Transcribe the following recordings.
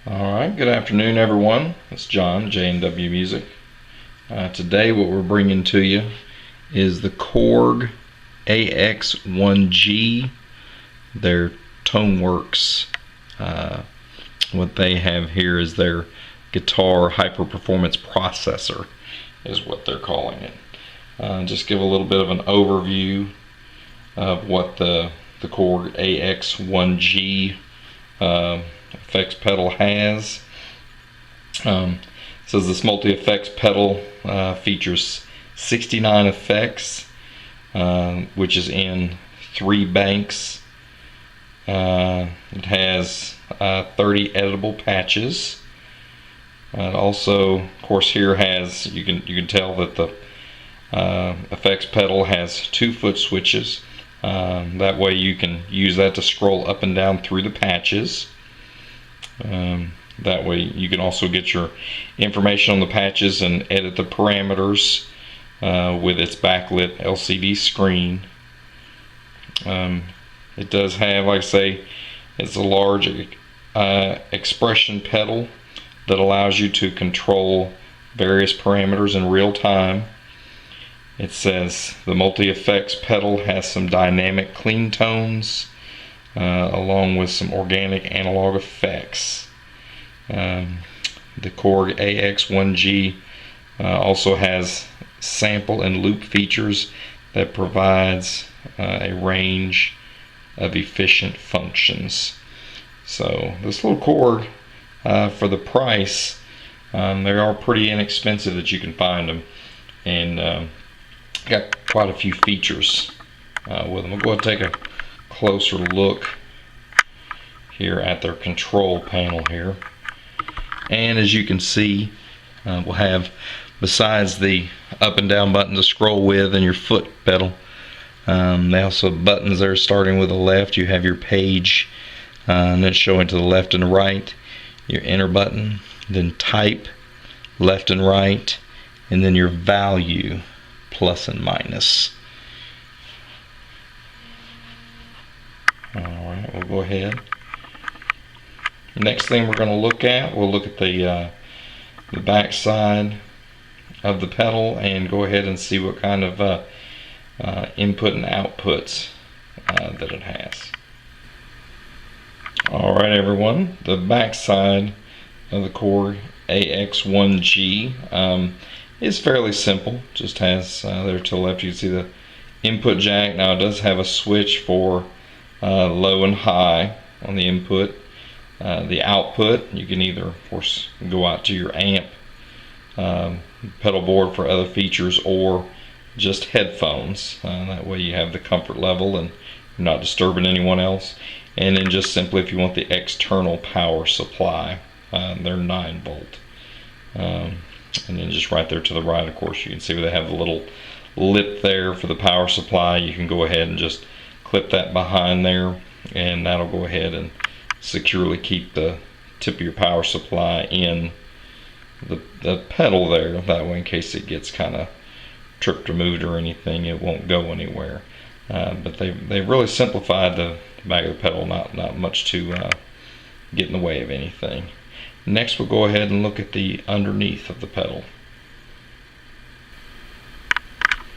Alright, good afternoon everyone. It's John, J&W Music. Today what we're bringing to you is the Korg AX1G, their ToneWorks. What they have here is their guitar hyper-performance processor is what they're calling it. Just give a little bit of an overview of what the Korg AX1G effects pedal has. Says this multi-effects pedal features 69 effects, which is in 3 banks. It has 30 editable patches. It also, of course, here has you can tell that the effects pedal has 2 foot switches. That way you can use that to scroll up and down through the patches. That way you can also get your information on the patches and edit the parameters with its backlit LCD screen. It does have, like I say, it's a large expression pedal that allows you to control various parameters in real time. It says the multi-effects pedal has some dynamic clean tones along with some organic analog effects. The Korg AX1G also has sample and loop features that provides a range of efficient functions. So this little Korg, for the price, they are pretty inexpensive that you can find them, and got quite a few features with them. We'll go ahead and take a closer look here at their control panel here. And as you can see, we'll have, besides the up and down button to scroll with and your foot pedal, they also have buttons there starting with the left. You have your page, and it's showing to the left and right, your enter button, then type, left and right, and then your value, plus and minus. Alright, we'll go ahead. Next thing we're going to look at, we'll look at the back side of the pedal and go ahead and see what kind of input and outputs that it has. Alright everyone, the back side of the Korg AX1G is fairly simple. Just has there to the left you can see the input jack. Now it does have a switch for low and high on the input. The output, you can either, of course, go out to your amp pedal board for other features, or just headphones. That way you have the comfort level and you're not disturbing anyone else. And then just simply if you want the external power supply, they're 9 volt. And then just right there to the right, of course, you can see where they have the little lip there for the power supply. You can go ahead and just clip that behind there, and that'll go ahead and securely keep the tip of your power supply in the pedal there. That way, in case it gets kind of tripped or moved or anything, it won't go anywhere. But they've really simplified the back of the pedal. Not much to get in the way of anything. Next, we'll go ahead and look at the underneath of the pedal.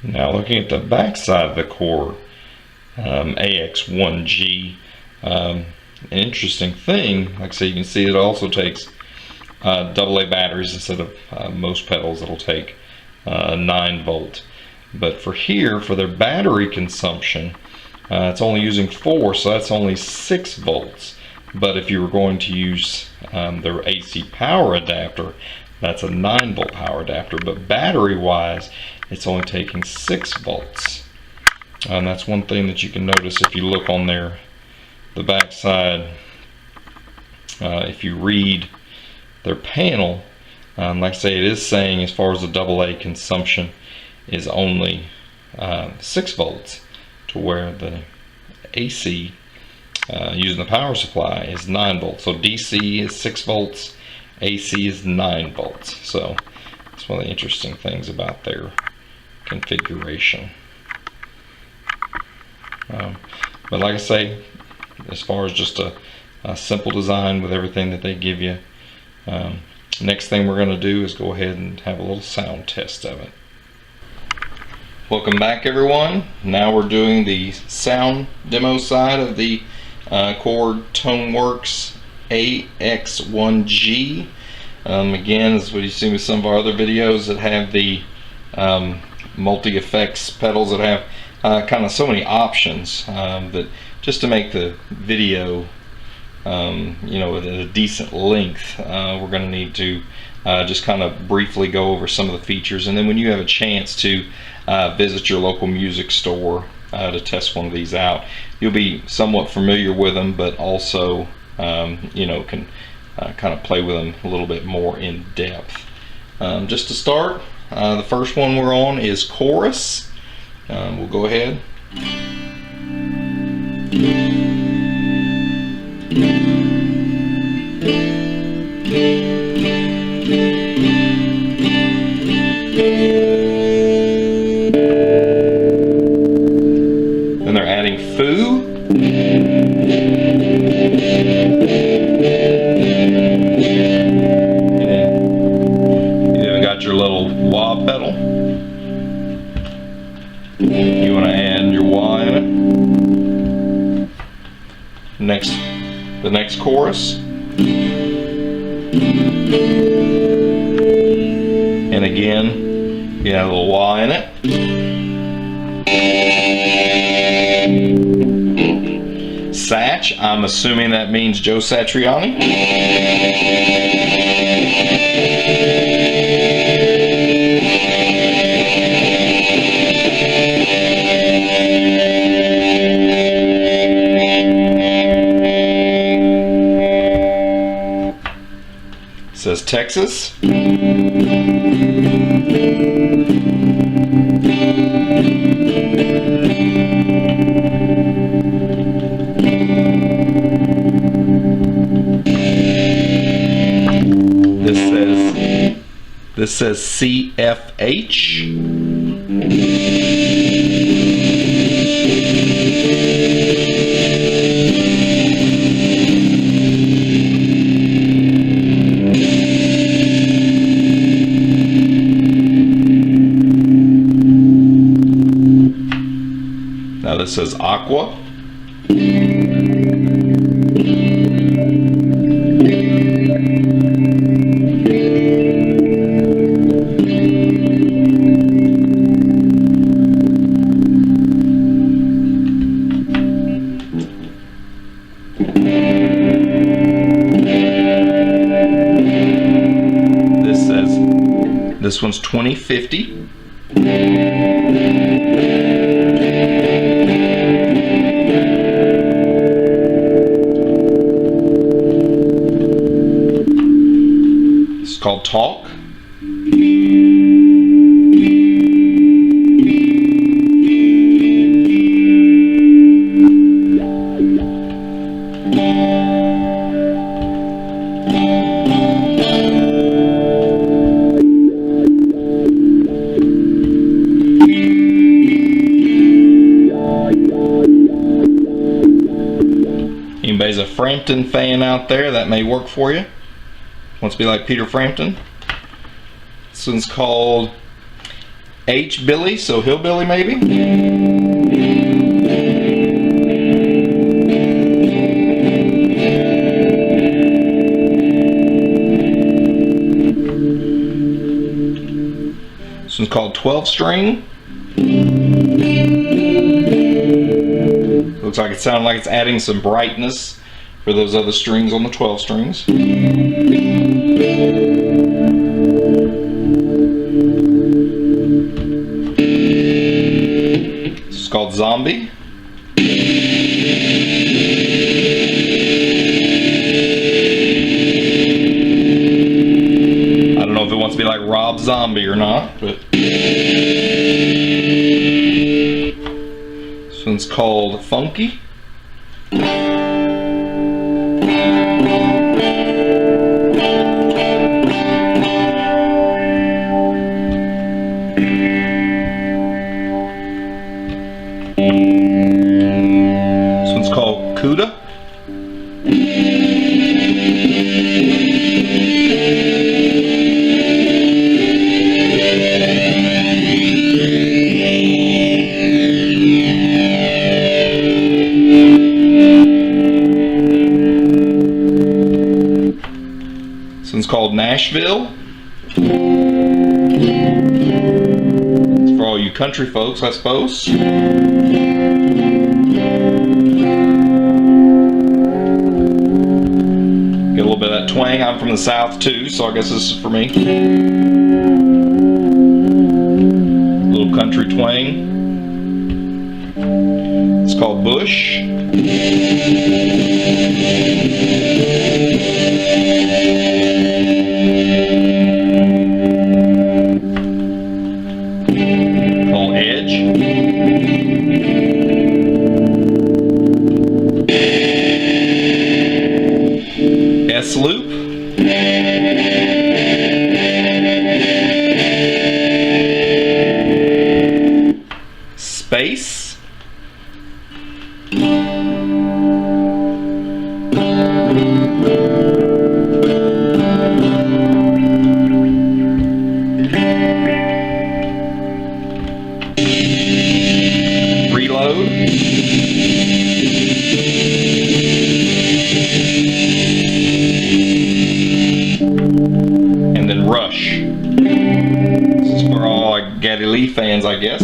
Now, looking at the back side of the Korg AX1G, an interesting thing, like I say, you can see it also takes AA batteries instead of most pedals that'll take 9 volt. But for here, for their battery consumption, it's only using 4, so that's only 6 volts. But if you were going to use their AC power adapter, that's a 9 volt power adapter. But battery wise, it's only taking 6 volts. And that's one thing that you can notice if you look on the back side. If you read their panel, like I say, it is saying as far as the AA consumption is only 6 volts, to where the AC using the power supply is 9 volts. So DC is 6 volts, AC is 9 volts. So that's one of the interesting things about their configuration. But like I say, as far as just a simple design with everything that they give you, Next thing we're going to do is go ahead and have a little sound test of it. Welcome back, everyone. Now we're doing the sound demo side of the Korg ToneWorks AX1G. Again, as what you see with some of our other videos that have the multi-effects pedals that have kind of so many options, that just to make the video you know, at a decent length, we're going to need to just kind of briefly go over some of the features, and then when you have a chance to visit your local music store to test one of these out, you'll be somewhat familiar with them, but also you know, can kind of play with them a little bit more in depth. Just to start, the first one we're on is Chorus. We'll go ahead. Then they're adding foo. You even got your little wah pedal. You want to add your wah in it. The next chorus. And again, you have a little wah in it. Satch, I'm assuming that means Joe Satriani. It says Texas. This says CFH. Now this says Aqua. This one's 2050. It's called Talk. Anybody's a Frampton fan out there, that may work for you. Wants to be like Peter Frampton. This one's called H. Billy, so hillbilly maybe. This one's called 12 string. Looks like it sounds like it's adding some brightness for those other strings on the 12 strings. This is called Zombie. I don't know if it wants to be like Rob Zombie or not, but this one's called Funky. This one's called Cuda. Nashville. It's for all you country folks, I suppose. Get a little bit of that twang. I'm from the South too, so I guess this is for me. A little country twang. It's called Bush. Called Edge. S loop. Space. Reload. And then rush. This is for all Geddy Lee fans, I guess.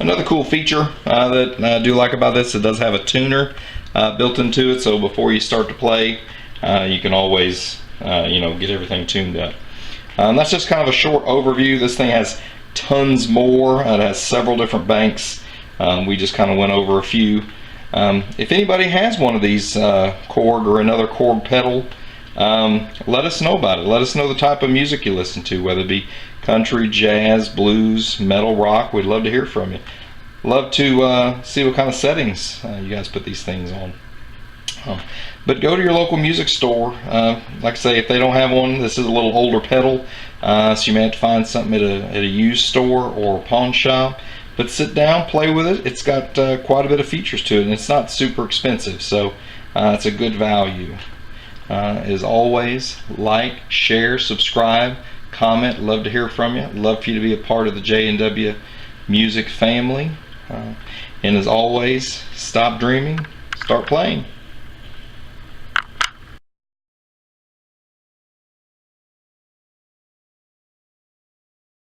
Another cool feature that I do like about this, it does have a tuner built into it, so before you start to play, you can always get everything tuned up. That's just kind of a short overview. This thing has tons more. It has several different banks. We just kind of went over a few. If anybody has one of these Korg or another Korg pedal, let us know about it. Let us know the type of music you listen to, whether it be country, jazz, blues, metal, rock. We'd love to hear from you. Love to see what kind of settings you guys put these things on. But go to your local music store. Like I say, if they don't have one, this is a little older pedal, so you may have to find something at a used store or a pawn shop. But sit down, play with it. It's got quite a bit of features to it, and it's not super expensive, so it's a good value. As always, like, share, subscribe, comment. Love to hear from you. Love for you to be a part of the J&W Music family. And as always, stop dreaming, start playing.